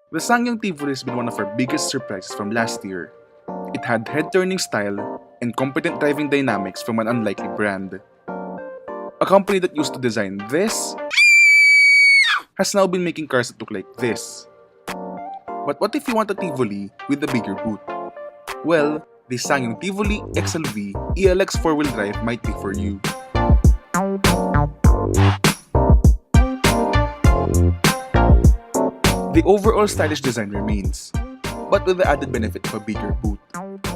The SsangYong Tivoli has been one of our biggest surprises from last year. It had head-turning style and competent driving dynamics from an unlikely brand. A company that used to design this has now been making cars that look like this. But what if you want a Tivoli with a bigger boot? Well, the SsangYong Tivoli XLV ELX 4-wheel drive might be for you. The overall stylish design remains, but with the added benefit of a bigger boot.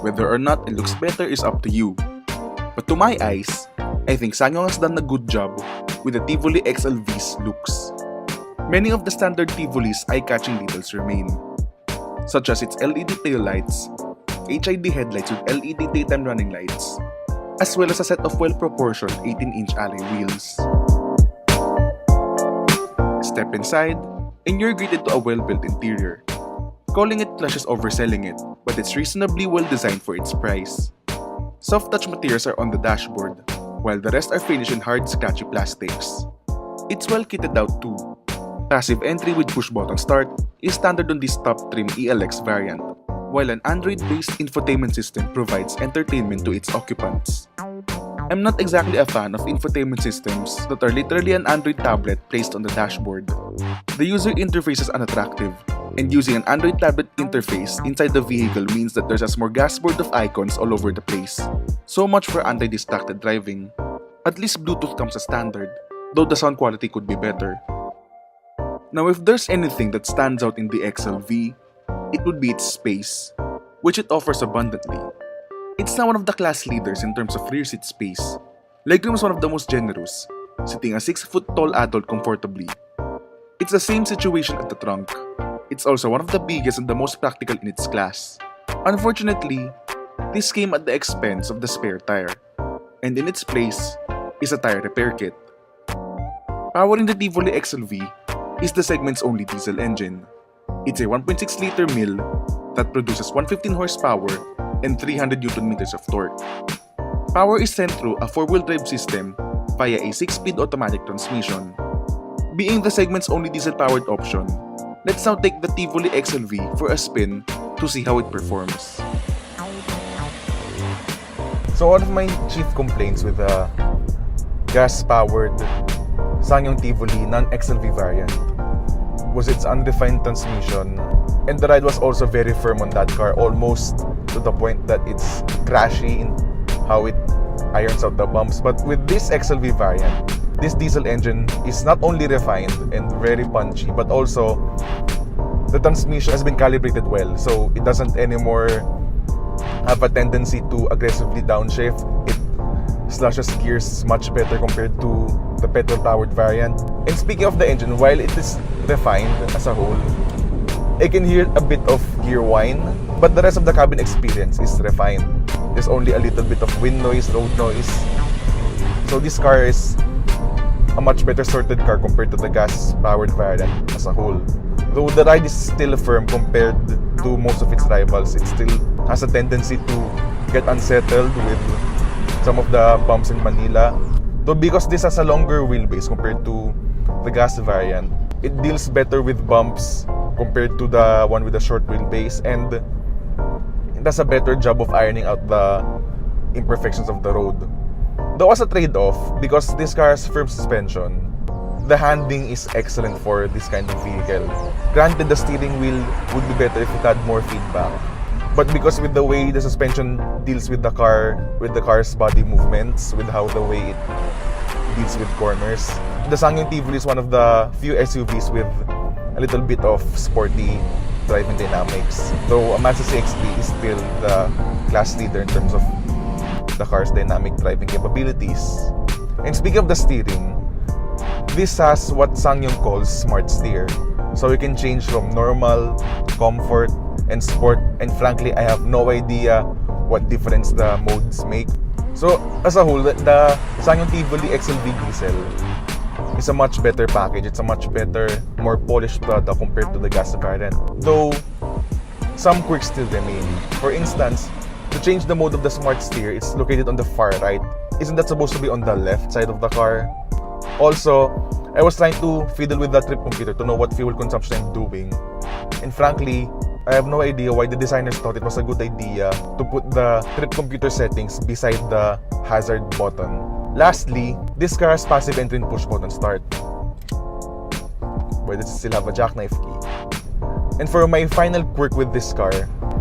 Whether or not it looks better is up to you. But to my eyes, I think SsangYong has done a good job with the Tivoli XLV's looks. Many of the standard Tivoli's eye-catching details remain, such as its LED taillights, HID headlights with LED daytime running lights, as well as a set of well-proportioned 18-inch alloy wheels. Step inside, and you're greeted to a well-built interior. Calling it plush is overselling it, but it's reasonably well designed for its price. Soft touch materials are on the dashboard, while the rest are finished in hard scratchy plastics. It's well kitted out too. Passive entry with push-button start is standard on this top-trim ELX variant, while an Android-based infotainment system provides entertainment to its occupants. I'm not exactly a fan of infotainment systems that are literally an Android tablet placed on the dashboard. The user interface is unattractive, and using an Android tablet interface inside the vehicle means that there's a smorgasbord of icons all over the place. So much for anti-distracted driving. At least Bluetooth comes as standard, though the sound quality could be better. Now if there's anything that stands out in the XLV, it would be its space, which it offers abundantly. It's now one of the class leaders in terms of rear seat space. Legroom is one of the most generous, sitting a 6-foot-tall adult comfortably. It's the same situation at the trunk. It's also one of the biggest and the most practical in its class. Unfortunately, this came at the expense of the spare tire, and in its place is a tire repair kit. Powering the Tivoli XLV is the segment's only diesel engine. It's a 1.6-liter mill that produces 115 horsepower and 300 Nm of torque. Power is sent through a 4-wheel drive system via a 6-speed automatic transmission. Being the segment's only diesel-powered option, let's now take the Tivoli XLV for a spin to see how it performs. So one of my chief complaints with the gas-powered SsangYong Tivoli non-XLV variant was its undefined transmission, and the ride was also very firm on that car, almost to the point that it's crashy in how it irons out the bumps. But with this XLV variant, this diesel engine is not only refined and very punchy, but also the transmission has been calibrated well, so it doesn't anymore have a tendency to aggressively downshift. It slashes gears much better compared to the petrol-powered variant. And speaking of the engine, while it is refined as a whole, I can hear a bit of gear whine, but the rest of the cabin experience is refined. There's only a little bit of wind noise, road noise. So this car is a much better sorted car compared to the gas-powered variant as a whole. Though the ride is still firm compared to most of its rivals, it still has a tendency to get unsettled with some of the bumps in Manila. Though because this has a longer wheelbase compared to the gas variant, it deals better with bumps compared to the one with the short wheelbase, and it does a better job of ironing out the imperfections of the road. Though as a trade-off, because this car has firm suspension, the handling is excellent for this kind of vehicle. Granted, the steering wheel would be better if it had more feedback, but because with the way the suspension deals with the car's body movements, with how the way it deals with corners, the SsangYong Tivoli is one of the few SUVs with a little bit of sporty driving dynamics. Though a Mazda CX-3 is still the class leader in terms of the car's dynamic driving capabilities. And speaking of the steering, this has what SsangYong calls Smart Steer. So you can change from normal, comfort, and sport, and frankly, I have no idea what difference the modes make. So as a whole, the SsangYong Tivoli XLV diesel is a much better package. It's a much better, more polished product compared to the gas variant. Though some quirks still remain. For instance, to change the mode of the Smart Steer, it's located on the far right. Isn't that supposed to be on the left side of the car? Also, I was trying to fiddle with the trip computer to know what fuel consumption I'm doing. And frankly, I have no idea why the designers thought it was a good idea to put the trip computer settings beside the hazard button. Lastly, this car has passive entry and push button start, but it still have a jackknife key. And for my final quirk with this car,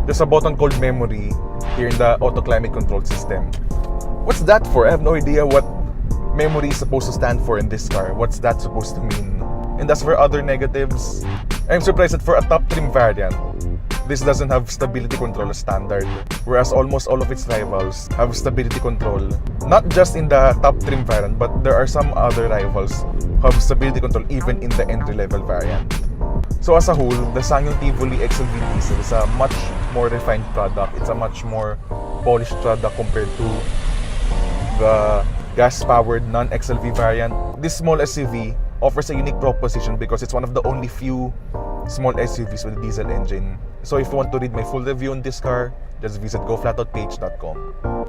there's a button called memory here in the auto climate control system. What's that for? I have no idea what memory is supposed to stand for in this car. What's that supposed to mean? And as for other negatives, I'm surprised that for a top trim variant, this doesn't have stability control as standard, whereas almost all of its rivals have stability control. Not just in the top trim variant, but there are some other rivals who have stability control even in the entry-level variant. So as a whole, the SsangYong Tivoli XLV diesel is a much more refined product. It's a much more polished product compared to the gas-powered non-XLV variant. This small SUV offers a unique proposition because it's one of the only few small SUVs with a diesel engine. So if you want to read my full review on this car, just visit goflatoutpage.com.